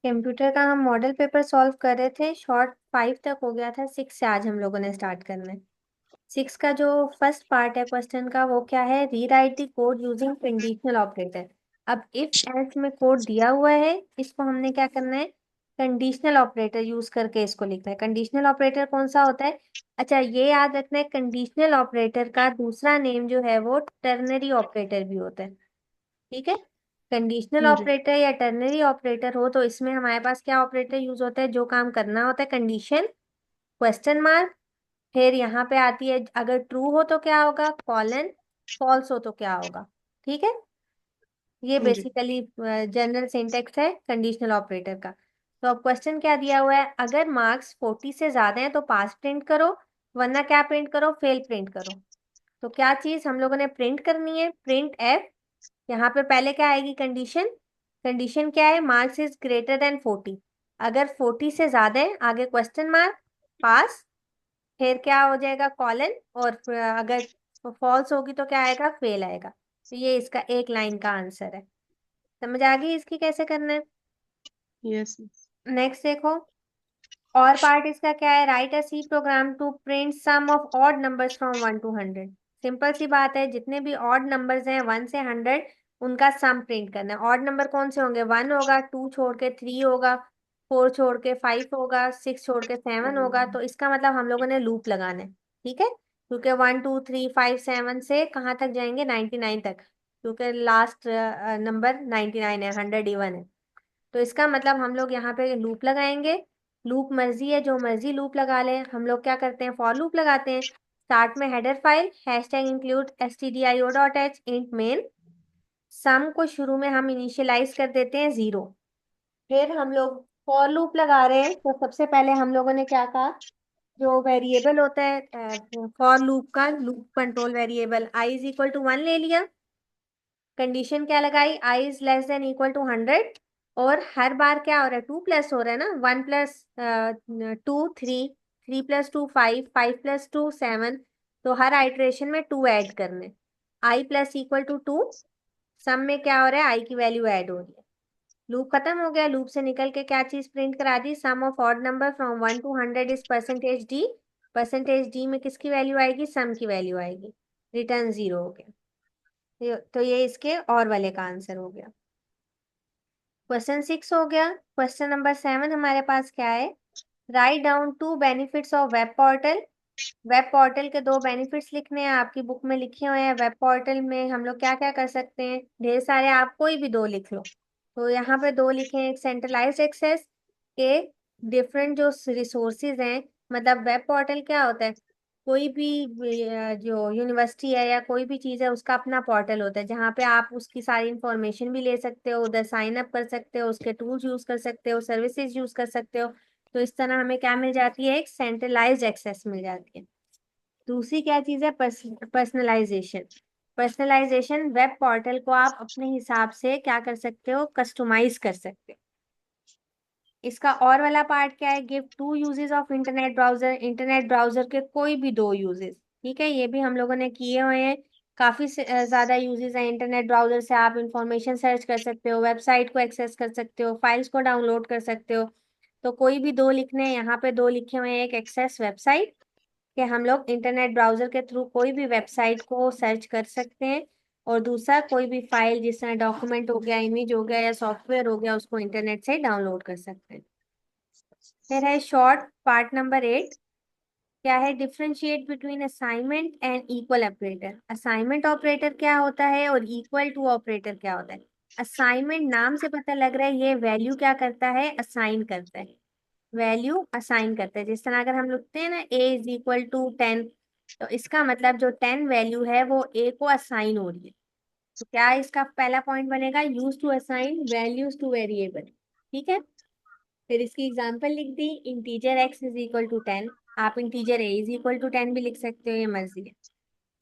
Computer का हम model paper solve कर रहे थे। शॉर्ट 5 तक हो गया था, 6 से आज हम लोगों ने स्टार्ट करना है। 6 का जो फर्स्ट पार्ट है क्वेश्चन का वो क्या है, rewrite the code using conditional operator. अब इफ एल्स में कोड दिया हुआ है, इसको हमने क्या करना है, कंडीशनल ऑपरेटर यूज करके इसको लिखना है। कंडीशनल ऑपरेटर कौन सा होता है, अच्छा ये याद रखना है, कंडीशनल ऑपरेटर का दूसरा नेम जो है वो टर्नरी ऑपरेटर भी होता है। ठीक है, कंडीशनल हाँ जी। ऑपरेटर या टर्नरी ऑपरेटर हो तो इसमें हमारे पास क्या ऑपरेटर यूज होता है, जो काम करना होता है कंडीशन, क्वेश्चन मार्क, फिर यहाँ पे आती है अगर ट्रू हो तो क्या होगा, कॉलन, फॉल्स हो तो क्या होगा। ठीक है, ये हाँ जी। बेसिकली जनरल सिंटेक्स है कंडीशनल ऑपरेटर का। तो अब क्वेश्चन क्या दिया हुआ है, अगर मार्क्स 40 से ज्यादा हैं तो पास प्रिंट करो, वरना क्या प्रिंट करो, फेल प्रिंट करो। तो क्या चीज हम लोगों ने प्रिंट करनी है, प्रिंट एफ। यहाँ पे पहले क्या आएगी कंडीशन, कंडीशन क्या है, मार्क्स इज ग्रेटर देन 40। अगर 40 से ज्यादा है आगे क्वेश्चन मार्क, पास, फिर क्या हो जाएगा कॉलन, और फिर अगर फॉल्स होगी तो क्या आएगा, फेल आएगा। तो ये इसका एक लाइन का आंसर है। समझ आ गई इसकी कैसे करना है। यस। नेक्स्ट देखो, और पार्ट इसका क्या है, write a C program to print sum of odd numbers from 1 to 100। Simple सी बात है, जितने भी ऑड नंबर्स हैं 1 से 100 उनका सम प्रिंट करना है। ऑड नंबर कौन से होंगे, 1 होगा, 2 छोड़ के 3 होगा, 4 छोड़ के 5 होगा, 6 छोड़ के 7 होगा। तो इसका मतलब हम लोगों ने लूप लगाना है। ठीक है, क्योंकि 1 2 3 5 7 से कहाँ तक जाएंगे, 99 तक, क्योंकि लास्ट नंबर 99 है, 100 इवन है। तो इसका मतलब हम लोग यहाँ पे लूप लगाएंगे। लूप मर्जी है, जो मर्जी लूप लगा ले। हम लोग क्या करते हैं, फॉर लूप लगाते हैं। स्टार्ट में header file hashtag include stdio.h int main, sum को शुरू में हम इनिशियलाइज कर देते हैं 0। फिर हम लोग फॉर लूप लगा रहे हैं, तो सबसे पहले हम लोगों ने क्या कहा, जो वेरिएबल होता है फॉर लूप का, loop control variable I is equal to 1 ले लिया। कंडीशन क्या लगाई, I is less than equal to 100। और हर बार क्या हो रहा है, 2 प्लस हो रहा है ना, 1 प्लस 2 3, 3 प्लस 2 5, 5 प्लस 2 7। तो हर आइट्रेशन में 2 ऐड करने, आई प्लस इक्वल टू 2, सम में क्या हो रहा है, आई की वैल्यू ऐड हो रही है। लूप खत्म हो गया, लूप से निकल के क्या चीज प्रिंट करा दी, sum of odd number from 1 to 100 is percentage D. Percentage D में किसकी वैल्यू आएगी, सम की वैल्यू आएगी। रिटर्न 0 हो गया। तो ये इसके और वाले का आंसर हो गया। क्वेश्चन 6 हो गया। क्वेश्चन नंबर 7 हमारे पास क्या है, write down 2 benefits of web portal. Web portal के 2 बेनिफिट्स लिखने हैं, आपकी बुक में लिखे हुए हैं। वेब पोर्टल में हम लोग क्या क्या कर सकते हैं, ढेर सारे, आप कोई भी 2 लिख लो। तो यहाँ पे 2 लिखे हैं, एक सेंट्रलाइज्ड एक्सेस के डिफरेंट जो रिसोर्सेज हैं। मतलब वेब पोर्टल क्या होता है, कोई भी जो यूनिवर्सिटी है या कोई भी चीज़ है उसका अपना पोर्टल होता है, जहाँ पे आप उसकी सारी इंफॉर्मेशन भी ले सकते हो, उधर साइन अप कर सकते हो, उसके टूल्स यूज कर सकते हो, सर्विसेज यूज कर सकते हो। तो इस तरह हमें क्या मिल जाती है, एक सेंट्रलाइज्ड एक्सेस मिल जाती है। दूसरी क्या चीज़ है, पर्सनलाइजेशन। पर्सनलाइजेशन, वेब पोर्टल को आप अपने हिसाब से क्या कर सकते हो, कस्टमाइज कर सकते हो। इसका और वाला पार्ट क्या है, give 2 uses of internet browser. Internet browser के कोई भी 2 यूजेस। ठीक है, ये भी हम लोगों ने किए हुए हैं। काफी ज्यादा यूजेस हैं इंटरनेट ब्राउजर से। आप इंफॉर्मेशन सर्च कर सकते हो, वेबसाइट को एक्सेस कर सकते हो, फाइल्स को डाउनलोड कर सकते हो। तो कोई भी 2 लिखने हैं, यहाँ पे 2 लिखे हुए हैं, एक एक्सेस वेबसाइट, कि हम लोग इंटरनेट ब्राउजर के थ्रू कोई भी वेबसाइट को सर्च कर सकते हैं। और दूसरा, कोई भी फाइल जिस तरह डॉक्यूमेंट हो गया, इमेज हो गया या सॉफ्टवेयर हो गया, उसको इंटरनेट से डाउनलोड कर सकते हैं। फिर है शॉर्ट पार्ट नंबर 8, क्या है, differentiate between assignment and equal operator. Assignment operator क्या होता है और इक्वल टू ऑपरेटर क्या होता है। असाइनमेंट नाम से पता लग रहा है, ये वैल्यू क्या करता है, असाइन करता है, वैल्यू असाइन करता है। जिस तरह अगर हम लिखते हैं ना a = 10, तो इसका मतलब जो 10 वैल्यू है वो a को असाइन हो रही है। तो क्या इसका पहला पॉइंट बनेगा, use to assign values to variable. ठीक है, फिर इसकी एग्जांपल लिख दी, इंटीजर x = 10। आप इंटीजर a = 10 भी लिख सकते हो, ये मर्जी है।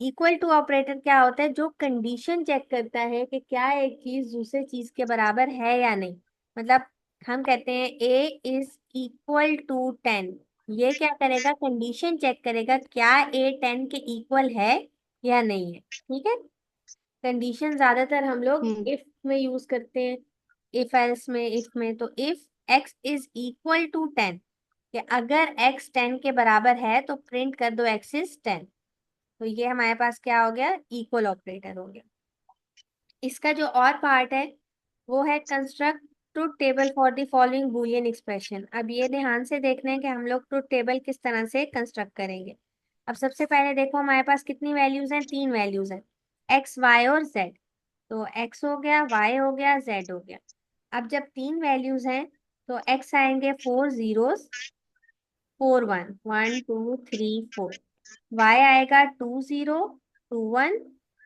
इक्वल टू ऑपरेटर क्या होता है, जो कंडीशन चेक करता है कि क्या एक चीज दूसरे चीज के बराबर है या नहीं। मतलब हम कहते हैं a = 10, ये क्या करेगा, कंडीशन चेक करेगा क्या a 10 के इक्वल है या नहीं है। ठीक है, कंडीशन ज्यादातर हम लोग हम्म। इफ में यूज करते हैं, इफ एल्स में, इफ में। तो if x is equal to 10, कि अगर x 10 के बराबर है तो प्रिंट कर दो x इज 10। तो ये हमारे पास क्या हो गया, इक्वल ऑपरेटर हो गया। इसका जो और पार्ट है वो है construct truth table for the following Boolean expression. अब ये ध्यान से देखना है कि हम लोग ट्रुथ टेबल किस तरह से कंस्ट्रक्ट करेंगे। अब सबसे पहले देखो हमारे पास कितनी वैल्यूज हैं, 3 वैल्यूज हैं, एक्स वाई और जेड। तो एक्स हो गया, वाई हो गया, जेड हो गया। अब जब 3 वैल्यूज हैं तो एक्स आएंगे 4 जीरोस, 4 1, 1 2 3 4। वाई आएगा 2 0 2 1,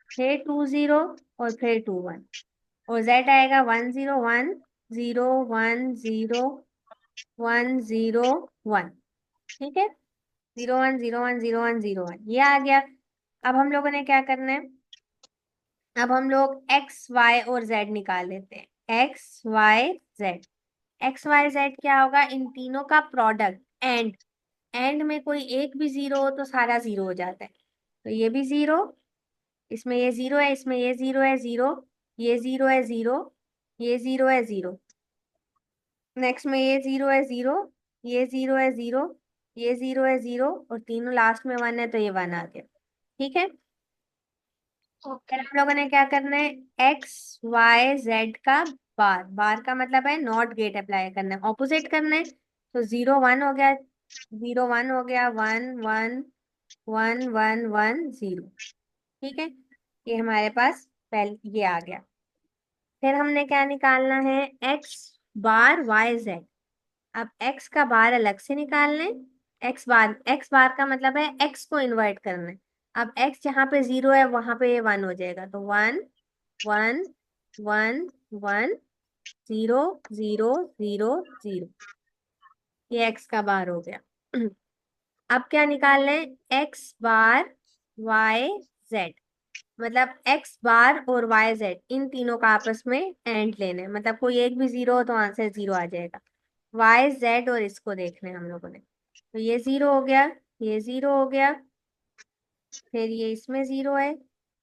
फिर 2 0 और फिर 2 1। और जेड आएगा 1 0 1 0 1 0 1 0 1। ठीक है, 0 1 0 1 0 1 0 1 ये आ गया। अब हम लोगों ने क्या करना है, अब हम लोग एक्स वाई और जेड निकाल लेते हैं। X Y Z, X Y Z क्या होगा, इन तीनों का प्रोडक्ट। एंड में कोई एक भी जीरो हो तो सारा जीरो हो जाता है। तो ये भी जीरो, इसमें ये जीरो है, इसमें ये जीरो है, जीरो, ये जीरो है, जीरो, ये जीरो है, जीरो। नेक्स्ट में ये जीरो है, जीरो, ये जीरो है, जीरो, ये जीरो है, जीरो, और तीनों लास्ट में 1 है तो ये 1 आ गया। ठीक है, फिर हम लोगों ने क्या करना है, एक्स वाई जेड का बार, बार का मतलब है नॉट गेट अप्लाई करना है, ऑपोजिट करना है। तो 0 1 हो गया, 0 1 हो गया, 1 1 1 1 1 0। ठीक है, ये हमारे पास पहले ये आ गया। फिर हमने क्या निकालना है, एक्स बार वाई जेड। अब एक्स का बार अलग से निकालना है, एक्स बार का मतलब है एक्स को इन्वर्ट करना है। अब एक्स जहाँ पे 0 है वहां पे ये 1 हो जाएगा, तो 1 1 1 1 0 0 0 0। ये एक्स का बार हो गया। अब क्या निकालना है, एक्स बार वाई जेड। मतलब एक्स बार और वाई जेड इन तीनों का आपस में एंड लेना है, मतलब कोई एक भी 0 हो तो आंसर 0 आ जाएगा। वाई जेड और इसको देखना है हम लोगों ने। तो ये 0 हो गया, ये 0 हो गया, फिर ये इसमें 0 है,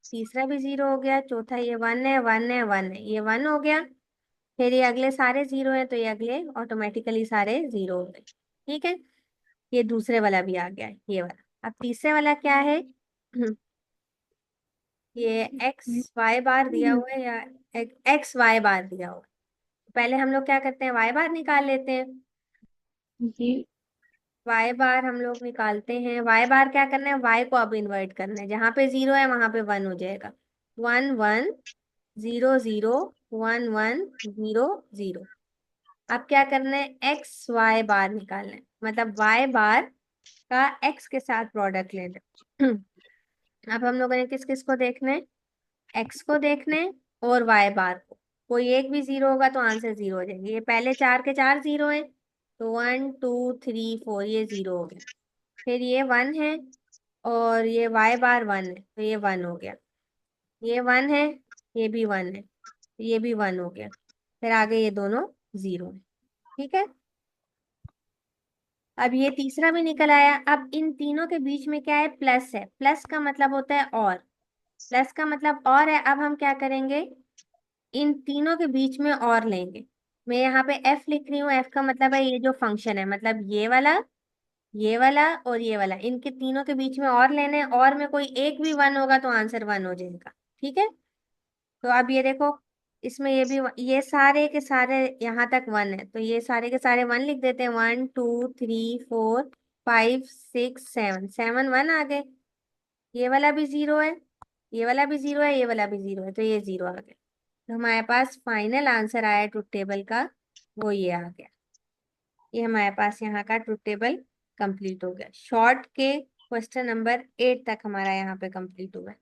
तीसरा भी 0 हो गया, चौथा ये 1 है, 1 है, 1 है, ये 1 हो गया। फिर ये अगले सारे 0 है तो ये अगले ऑटोमेटिकली सारे 0 हो गए। ठीक है, ये दूसरे वाला भी आ गया, ये वाला। अब तीसरे वाला क्या है, ये एक्स वाई बार दिया हुआ है या एक्स वाई बार दिया हुआ है। पहले हम लोग क्या करते हैं, वाई बार निकाल लेते हैं। जी। वाई बार हम लोग निकालते हैं, वाई बार क्या करना है, वाई को अब इन्वर्ट करना है, जहां पे 0 है वहां पे 1 हो जाएगा। 1 1 0 0 1 1 0 0। अब क्या करना है, एक्स वाई बार निकालना है, मतलब वाई बार का एक्स के साथ प्रोडक्ट लेना है। अब हम लोगों ने किस किस को देखना है, एक्स को देखना है और वाई बार को। कोई एक भी 0 होगा तो आंसर 0 हो जाएंगे। ये पहले 4 के 4 0 है, तो 1 2 3 4 ये 0 हो गया। फिर ये 1 है और ये वाई बार 1 है तो ये 1 हो गया। ये 1 है, ये भी 1 है, ये भी 1 हो गया। फिर आगे ये दोनों 0 है। ठीक है, अब ये तीसरा भी निकल आया। अब इन तीनों के बीच में क्या है, प्लस है, प्लस का मतलब होता है और, प्लस का मतलब और है। अब हम क्या करेंगे, इन तीनों के बीच में और लेंगे। मैं यहाँ पे एफ लिख रही हूँ, एफ का मतलब है ये जो फंक्शन है, मतलब ये वाला और ये वाला, इनके तीनों के बीच में और लेने हैं। और में कोई एक भी 1 होगा तो आंसर 1 हो जाएगा। ठीक है, तो अब ये देखो, इसमें ये भी ये सारे के सारे यहाँ तक 1 है तो ये सारे के सारे 1 लिख देते हैं। 1 2 3 4 5 6 7, 7 1 आ गए। ये वाला भी 0 है, ये वाला भी 0 है, ये वाला भी 0 है, तो ये 0 आ गया। तो हमारे पास फाइनल आंसर आया ट्रुथ टेबल का, वो ये आ गया। ये हमारे पास यहाँ का ट्रुथ टेबल कंप्लीट हो गया। शॉर्ट के क्वेश्चन नंबर 8 तक हमारा यहाँ पे कंप्लीट हुआ है।